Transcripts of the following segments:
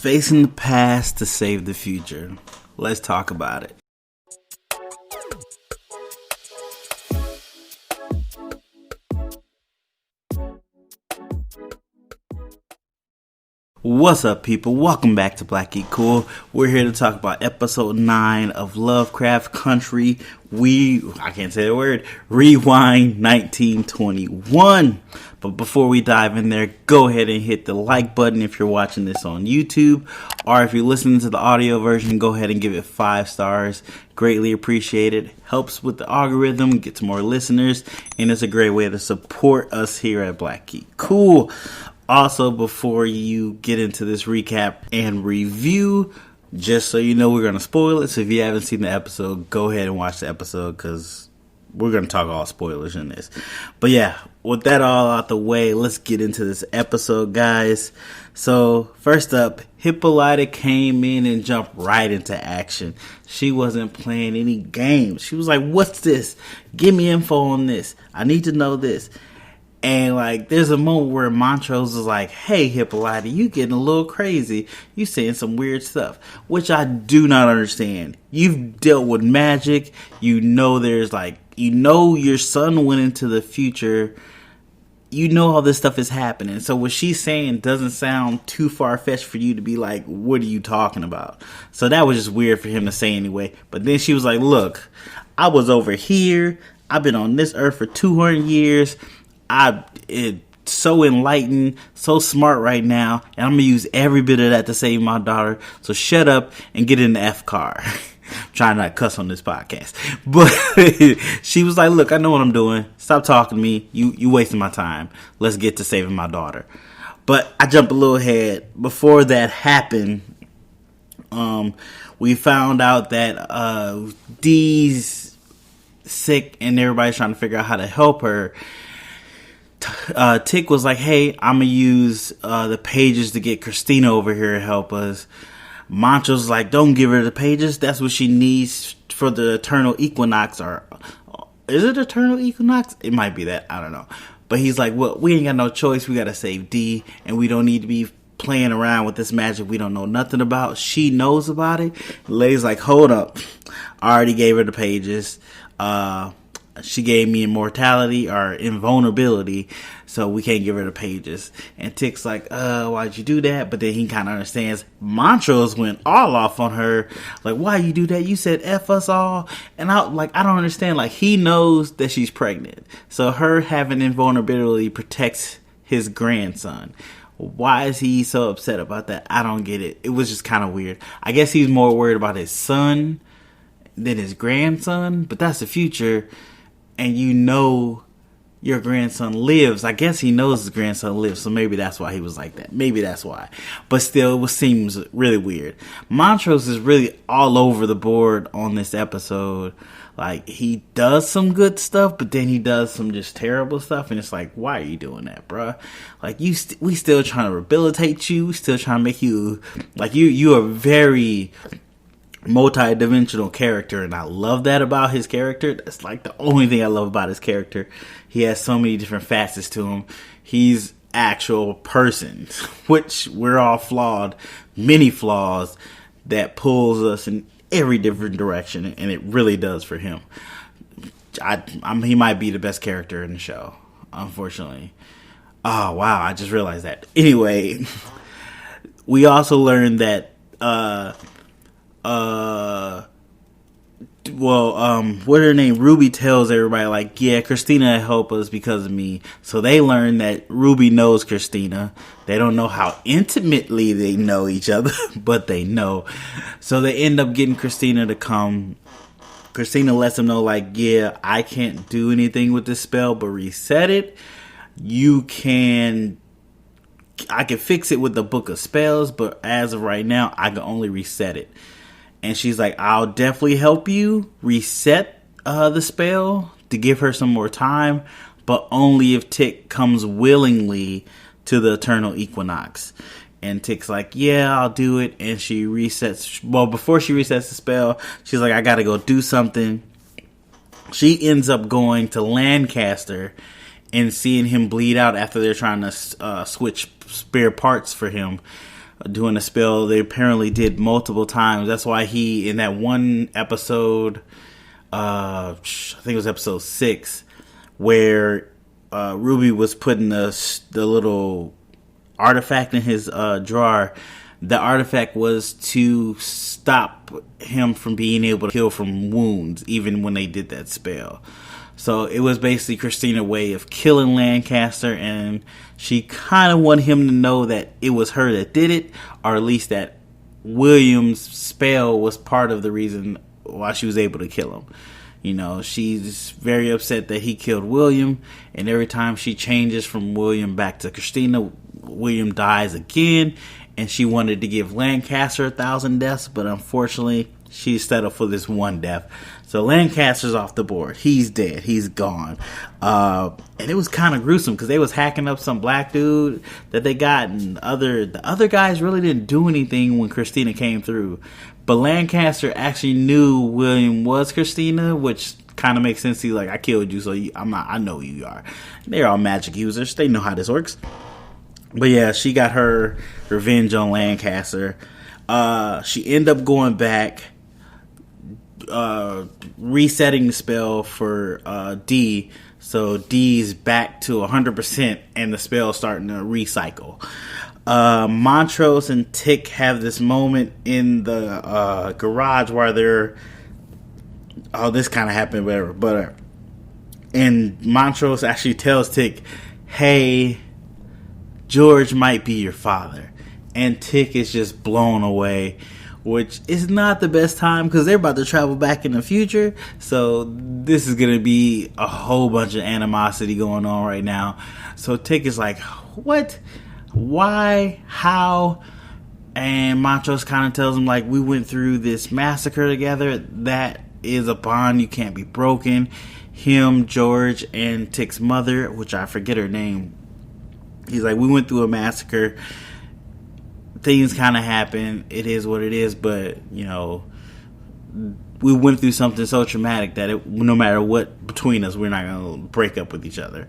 Facing the past to save the future. Let's talk about it. What's up, people? Welcome back to Black Geek Cool. We're here to talk about episode 9 of Lovecraft Country. I can't say the word, Rewind 1921. But before we dive in there, go ahead and hit the like button if you're watching this on YouTube. Or if you're listening to the audio version, go ahead and give it 5 stars. Greatly appreciated. Helps with the algorithm, gets more listeners, and it's a great way to support us here at Black Geek Cool. Also, before you get into this recap and review, just so you know, we're going to spoil it. So if you haven't seen the episode, go ahead and watch the episode because we're going to talk all spoilers in this. But yeah, with that all out the way, let's get into this episode, guys. So first up, Hippolyta came in and jumped right into action. She wasn't playing any games. She was like, what's this? Give me info on this. I need to know this. And, there's a moment where Montrose is like, hey, Hippolyta, you getting a little crazy. You saying some weird stuff, which I do not understand. You've dealt with magic. You know your son went into the future. You know all this stuff is happening. So what she's saying doesn't sound too far-fetched for you to be like, what are you talking about? So that was just weird for him to say anyway. But then she was like, look, I was over here. I've been on this earth for 200 years. It's so enlightened, so smart right now, and I'm going to use every bit of that to save my daughter. So shut up and get in the F car. I'm trying not to cuss on this podcast. But she was like, look, I know what I'm doing. Stop talking to me. You wasting my time. Let's get to saving my daughter. But I jumped a little ahead. Before that happened, we found out that Dee's sick and everybody's trying to figure out how to help her. Tick was like, hey, I'm going to use the pages to get Christina over here to help us. Montrose was like, don't give her the pages. That's what she needs for the eternal equinox. Or is it eternal equinox? It might be that. I don't know. But he's like, well, we ain't got no choice. We got to save D, and we don't need to be playing around with this magic we don't know nothing about. She knows about it. Leti's like, hold up. I already gave her the pages. She gave me immortality or invulnerability, so we can't give her the pages. And Tick's like, why'd you do that? But then he kind of understands. Montrose went all off on her. Like, why you do that? You said F us all. And I don't understand. Like, he knows that she's pregnant. So her having invulnerability protects his grandson. Why is he so upset about that? I don't get it. It was just kind of weird. I guess he's more worried about his son than his grandson, but that's the future. And you know your grandson lives. I guess he knows his grandson lives, so maybe that's why he was like that. Maybe that's why. But still, it seems really weird. Montrose is really all over the board on this episode. Like, he does some good stuff, but then he does some just terrible stuff. And it's like, why are you doing that, bruh? Like, we still trying to rehabilitate you. We still trying to make you, like, you are very multi-dimensional character, and I love that about his character. That's like the only thing I love about his character. He has so many different facets to him. He's actual person, which we're all flawed, many flaws that pulls us in every different direction, and it really does for him. He might be the best character in the show, unfortunately. Oh wow, I just realized that. Anyway, we also learned that what her name? Ruby tells everybody, like, yeah, Christina helped us because of me. So they learn that Ruby knows Christina. They don't know how intimately they know each other, but they know. So they end up getting Christina to come. Christina lets them know, like, yeah, I can't do anything with this spell, but reset it. I can fix it with the book of spells, but as of right now, I can only reset it. And she's like, I'll definitely help you reset the spell to give her some more time, but only if Tick comes willingly to the eternal equinox. And Tick's like, yeah, I'll do it. And she resets. Well, before she resets the spell, she's like, I gotta go do something. She ends up going to Lancaster and seeing him bleed out after they're trying to switch spare parts for him. doing a spell they apparently did multiple times. That's why he, in that one episode, I think it was episode 6, where Ruby was putting the little artifact in his drawer. The artifact was to stop him from being able to heal from wounds, even when they did that spell. So it was basically Christina's way of killing Lancaster, and she kind of wanted him to know that it was her that did it, or at least that William's spell was part of the reason why she was able to kill him. You know, she's very upset that he killed William, and every time she changes from William back to Christina, William dies again, and she wanted to give Lancaster 1,000 deaths, but unfortunately, she settled for this one death. So Lancaster's off the board. He's dead. He's gone. And it was kind of gruesome because they was hacking up some black dude that they got, and the other guys really didn't do anything when Christina came through. But Lancaster actually knew William was Christina, which kind of makes sense. He's like, I killed you, so I know who you are. They're all magic users. They know how this works. But yeah, she got her revenge on Lancaster. She ended up going back, resetting the spell for D, so D's back to 100%, and the spell's starting to recycle. Montrose and Tick have this moment in the garage where they're, this kind of happened, whatever, but and Montrose actually tells Tick, hey, George might be your father, and Tick is just blown away, which is not the best time because they're about to travel back in the future. So this is going to be a whole bunch of animosity going on right now. So Tick is like, what? Why? How? And Montrose kind of tells him, like, we went through this massacre together. That is a bond you can't be broken. Him, George, and Tick's mother, which I forget her name. He's like, we went through a massacre. Things kind of happen. It is what it is, but, you know, we went through something so traumatic that no matter what between us, we're not going to break up with each other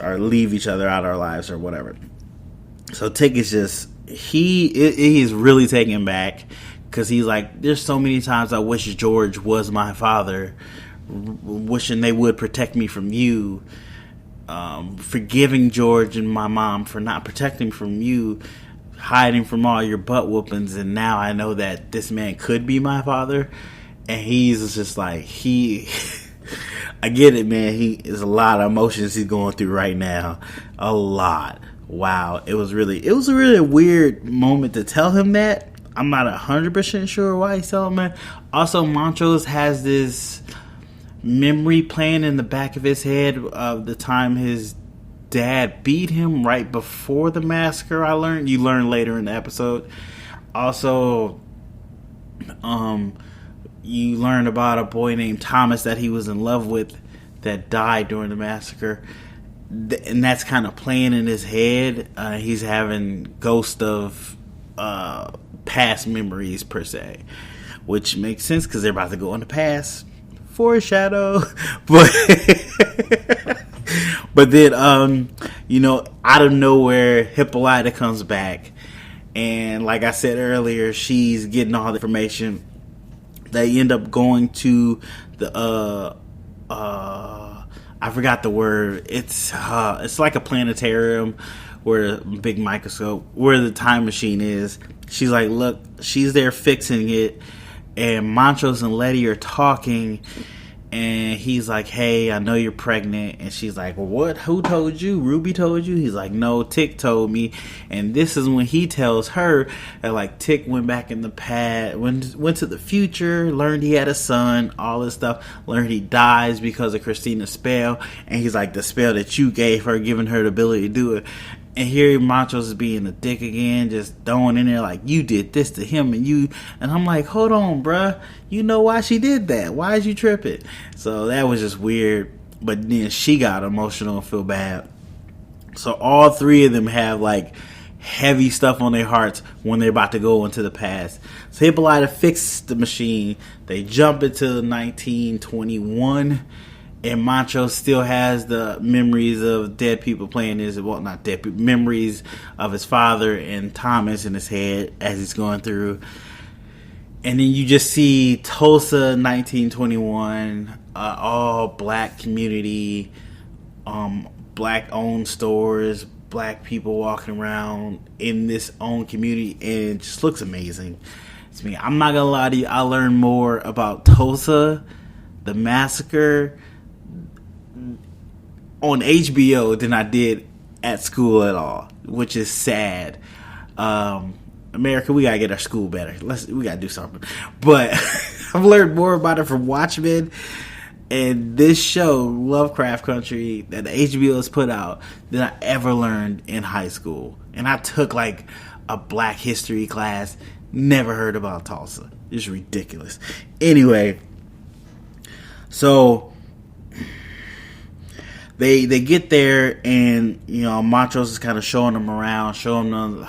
or leave each other out of our lives or whatever. So Tick is just, he is really taken back because he's like, there's so many times I wish George was my father, wishing they would protect me from you. Forgiving George and my mom for not protecting from you, hiding from all your butt whoopings, and now I know that this man could be my father. And he's just like, I get it, man. He is a lot of emotions he's going through right now. A lot. Wow. It was a really weird moment to tell him that. I'm not 100% sure why he's telling him that. Also, Montrose has this memory playing in the back of his head of the time his dad beat him right before the massacre. You learn later in the episode. Also, you learn about a boy named Thomas that he was in love with that died during the massacre, and that's kind of playing in his head. He's having ghosts of past memories per se, which makes sense because they're about to go in the past. Foreshadow. But then out of nowhere, Hippolyta comes back, and like I said earlier, she's getting all the information. They end up going to the I forgot the word. It's like a planetarium where a big microscope, where the time machine is. She's like, look, she's there fixing it, and Montrose and Leti are talking, and he's like, hey, I know you're pregnant. And she's like, well, what? Who told you? Ruby told you? He's like, no, Tick told me. And this is when he tells her that, like, Tick went back in the past, went to the future, learned he had a son, all this stuff, learned he dies because of Christina's spell. And he's like, the spell that you gave her, giving her the ability to do it. And here Montrose is being a dick again, just throwing in there like, you did this to him and I'm like, hold on, bruh. You know why she did that. Why is you tripping? So that was just weird. But then she got emotional and feel bad. So all three of them have like heavy stuff on their hearts when they're about to go into the past. So Hippolyta fixes the machine. They jump into 1921. And Montrose still has the memories of dead people playing his, well, not dead people, memories of his father and Thomas in his head as he's going through. And then you just see Tulsa, 1921, all black community, black owned stores, black people walking around in this own community, and it just looks amazing. I'm not gonna lie to you, I learned more about Tulsa, the massacre, on HBO than I did at school at all, which is sad. America, we gotta get our school better. We gotta do something. But I've learned more about it from Watchmen and this show, Lovecraft Country, that the HBO has put out than I ever learned in high school. And I took like a black history class, never heard about Tulsa. It's ridiculous. Anyway, so they get there, and Montrose is kind of showing them around, showing them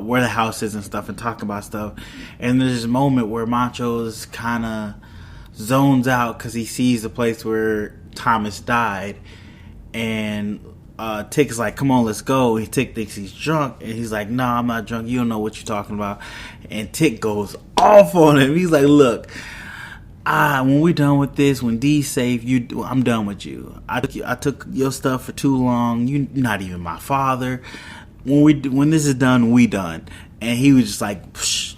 where the house is and stuff, and talking about stuff. And there's this moment where Montrose kind of zones out because he sees the place where Thomas died, and Tick is like, "Come on, let's go." And Tick thinks he's drunk, and he's like, "No, I'm not drunk. You don't know what you're talking about." And Tick goes off on him. He's like, "Look, when we're done with this, when D's safe, I'm done with you. I took your stuff for too long. You're not even my father. When this is done, we done." And he was just like, psh,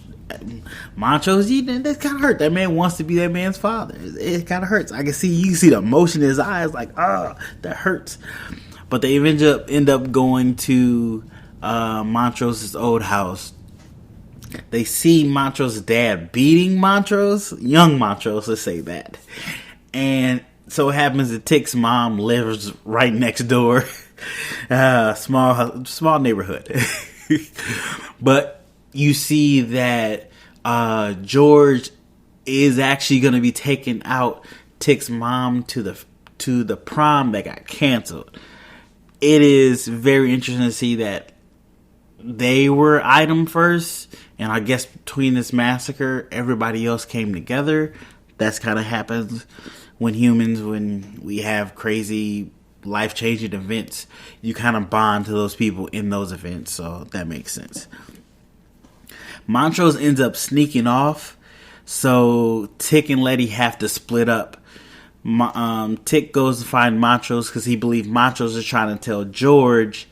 Montrose, that kind of hurt. That man wants to be that man's father. It kind of hurts. You can see the emotion in his eyes, like, that hurts. But they end up going to Montrose's old house. They see Montrose's dad beating Montrose, young Montrose, let's say that. And so it happens that Tick's mom lives right next door. Small neighborhood. But you see that George is actually going to be taking out Tick's mom to the prom that got canceled. It is very interesting to see that they were item first, and I guess between this massacre, everybody else came together. That's kind of happens when we have crazy life-changing events. You kind of bond to those people in those events, so that makes sense. Montrose ends up sneaking off, so Tick and Leti have to split up. Tick goes to find Montrose because he believes Montrose is trying to tell George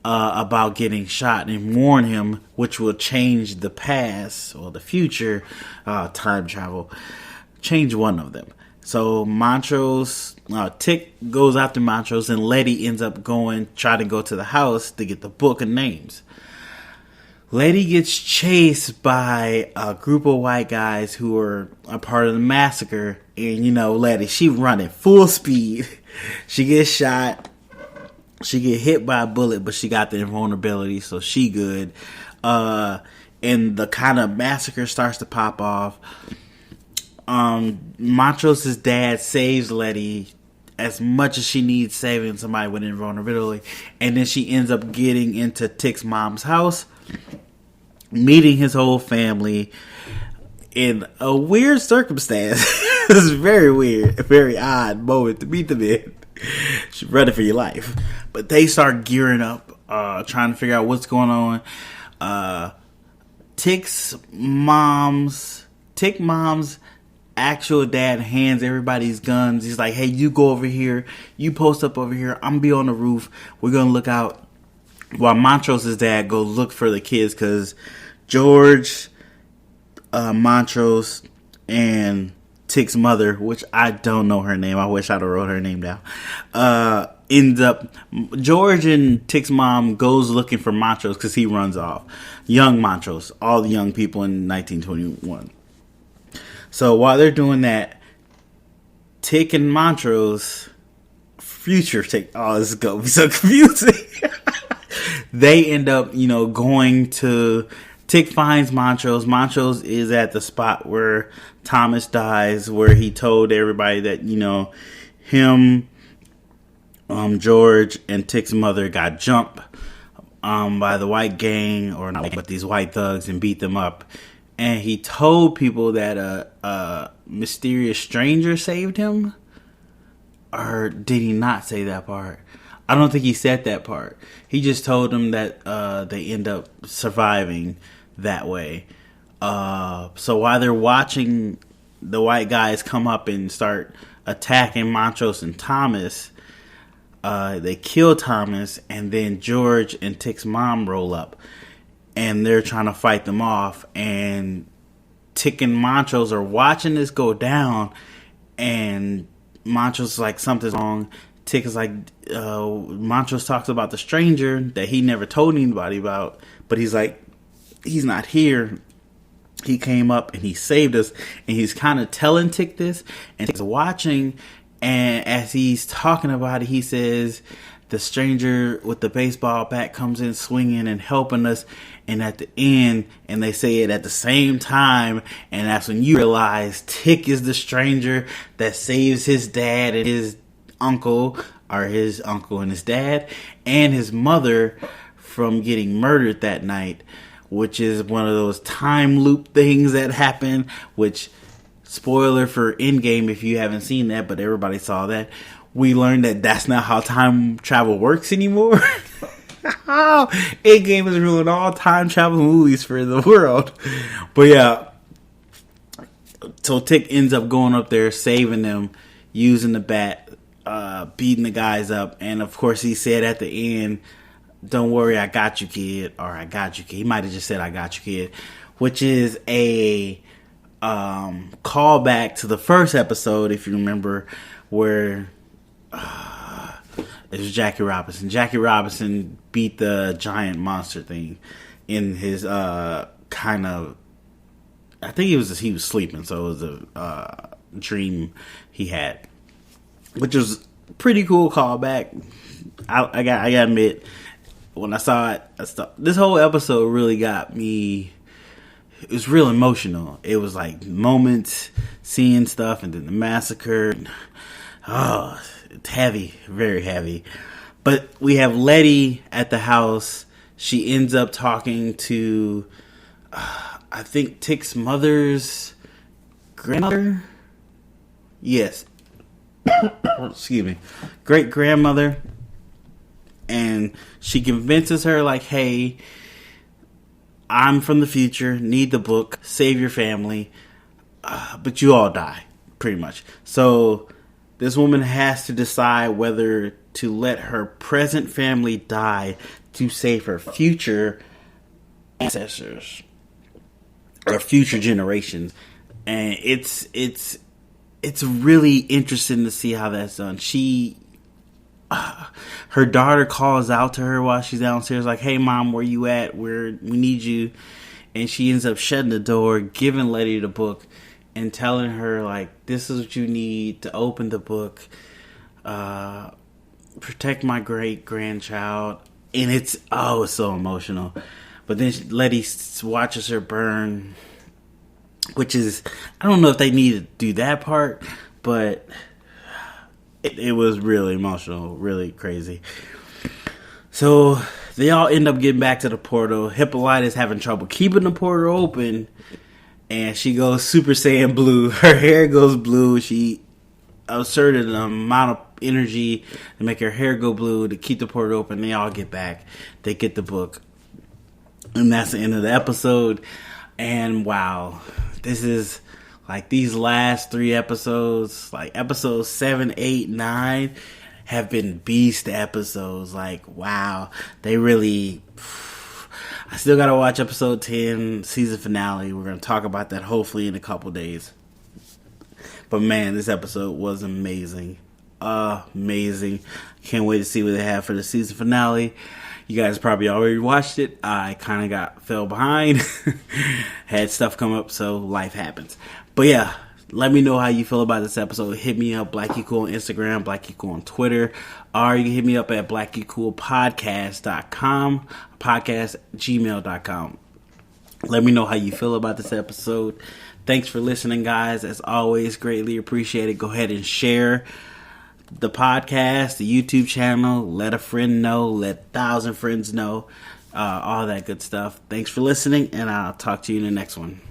about getting shot and warn him, which will change the past or the future, time travel, change one of them. So Tick goes after Montrose, and Leti ends up trying to go to the house to get the book of names. Leti gets chased by a group of white guys who are a part of the massacre, and Leti, she running full speed. She gets shot. She get hit by a bullet, but she got the invulnerability, so she good. And the kind of massacre starts to pop off. Montrose's dad saves Leti as much as she needs saving somebody with invulnerability, and then she ends up getting into Tick's mom's house, meeting his whole family in a weird circumstance. It's very weird, a very odd moment to meet them in. She's running for your life. But they start gearing up, trying to figure out what's going on. Tick's mom's actual dad hands everybody's guns. He's like, "Hey, you go over here. You post up over here. I'm gonna be on the roof. We're gonna look out." While Montrose's dad goes look for the kids, because George, Montrose, and Tick's mother, which I don't know her name. I wish I'd have wrote her name down. Ends up, George and Tick's mom goes looking for Montrose because he runs off. Young Montrose, all the young people in 1921. So while they're doing that, Tick and Montrose, future Tick, this is going to be so confusing. They end up, going to, Tick finds Montrose. Montrose is at the spot where Thomas dies, where he told everybody that, him, George, and Tick's mother got jumped by the white gang, or not, but these white thugs, and beat them up. And he told people that a mysterious stranger saved him. Or did he not say that part? I don't think he said that part. He just told them that they end up surviving that way. So while they're watching the white guys come up and start attacking Montrose and Thomas, they kill Thomas, and then George and Tick's mom roll up, and they're trying to fight them off. And Tick and Montrose are watching this go down, and Montrose is like, something's wrong. Tick is like, Montrose talks about the stranger that he never told anybody about, but he's like, he's not here. He came up and he saved us. And he's kind of telling Tick this, and Tick's watching, and as he's talking about it, he says, the stranger with the baseball bat comes in swinging and helping us. And at the end, and they say it at the same time, and that's when you realize Tick is the stranger that saves his dad and his uncle, or his uncle and his dad, and his mother from getting murdered that night, which is one of those time loop things that happen, which, spoiler for Endgame if you haven't seen that, but everybody saw that. We learned that that's not how time travel works anymore. Endgame has ruined all time travel movies for the world. But yeah, so Tick ends up going up there, saving them, using the bat, beating the guys up. And of course he said at the end, don't worry, I got you, kid. Or I got you, kid. He might have just said, I got you, kid. Which is a callback to the first episode, if you remember, where it was Jackie Robinson. Jackie Robinson beat the giant monster thing in his kind of, I think he was sleeping, so it was a dream he had, which was pretty cool callback. I gotta admit, when I saw it, this whole episode really got me. It was real emotional. It was like moments, seeing stuff, and then the massacre. Oh, it's heavy, very heavy. But we have Leti at the house. She ends up talking to, I think, Tick's mother's grandmother. Yes. Excuse me. Great grandmother. And she convinces her, like, hey, I'm from the future, need the book, save your family, but you all die, pretty much. So this woman has to decide whether to let her present family die to save her future ancestors or future generations. And it's really interesting to see how that's done. Her daughter calls out to her while she's downstairs, like, hey mom, where you at? We need you. And she ends up shutting the door, giving Leti the book, and telling her, like, this is what you need to open the book, protect my great grandchild. And it's so emotional. But then Leti watches her burn, which is, I don't know if they need to do that part, but it was really emotional, really crazy. So they all end up getting back to the portal. Hippolyta is having trouble keeping the portal open, and she goes Super Saiyan blue. Her hair goes blue. She asserted an amount of energy to make her hair go blue to keep the portal open. They all get back. They get the book. And that's the end of the episode. And wow, this is like these last 3 episodes, like episodes 7, 8, 9 have been beast episodes. Like, wow, they really, I still gotta watch episode 10, season finale. We're gonna talk about that hopefully in a couple days. But man, this episode was amazing. Amazing. Can't wait to see what they have for the season finale. You guys probably already watched it. I kind of fell behind. Had stuff come up, so life happens. But yeah, let me know how you feel about this episode. Hit me up, BlackGeekCool on Instagram, BlackGeekCool on Twitter. Or you can hit me up at blackgeekcoolpodcast.com, podcast@gmail.com. Let me know how you feel about this episode. Thanks for listening, guys. As always, greatly appreciated. Go ahead and share the podcast, the YouTube channel. Let a friend know. Let 1,000 friends know. All that good stuff. Thanks for listening, and I'll talk to you in the next one.